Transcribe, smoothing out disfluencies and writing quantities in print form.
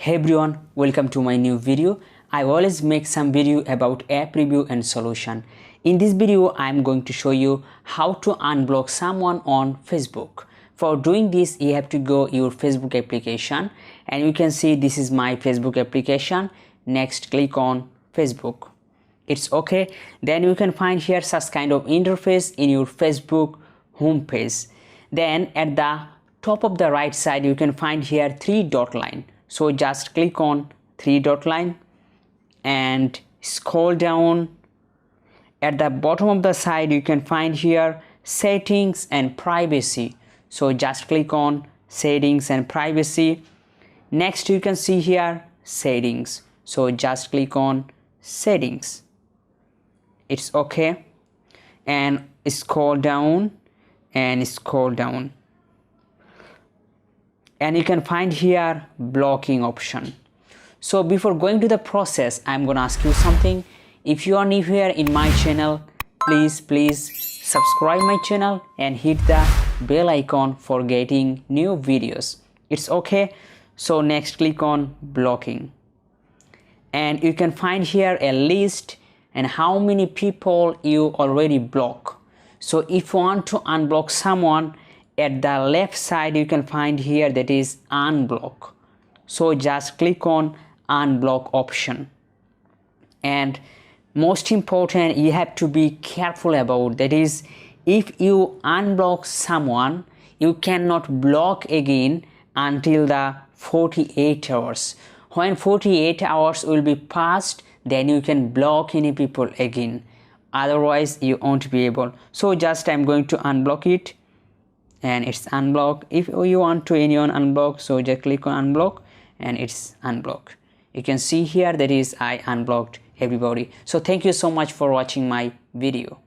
Hey everyone, welcome to my new video. I always make some video about app review and solution. In this video, I am going to show you how to unblock someone on Facebook. For doing this, you have to go your Facebook application and you can see this is my Facebook application. Next, click on Facebook. It's okay. Then you can find here such kind of interface in your Facebook homepage. Then at the top of the right side, you can find here three dot line. So just click on three dot line and scroll down. At the bottom of the side, you can find here settings and privacy. So just click on settings and privacy. Next, you can see here settings. So just click on settings. It's okay. And scroll down and scroll down. And you can find here blocking option. So before going to the process, I'm gonna ask you something. If you are new here in my channel, please subscribe my channel and hit the bell icon for getting new videos. It's okay. So next, click on blocking and you can find here a list and how many people you already block. So if you want to unblock someone, at the left side you can find here that is unblock. So just click on unblock option. And most important, you have to be careful about that is if you unblock someone, you cannot block again until the 48 hours. When 48 hours will be passed, then you can block any people again. Otherwise you won't be able. So just I'm going to unblock it. And it's unblocked. If you want to anyone unblock, so just click on unblock and it's unblocked. You can see here that is I unblocked everybody. So thank you so much for watching my video.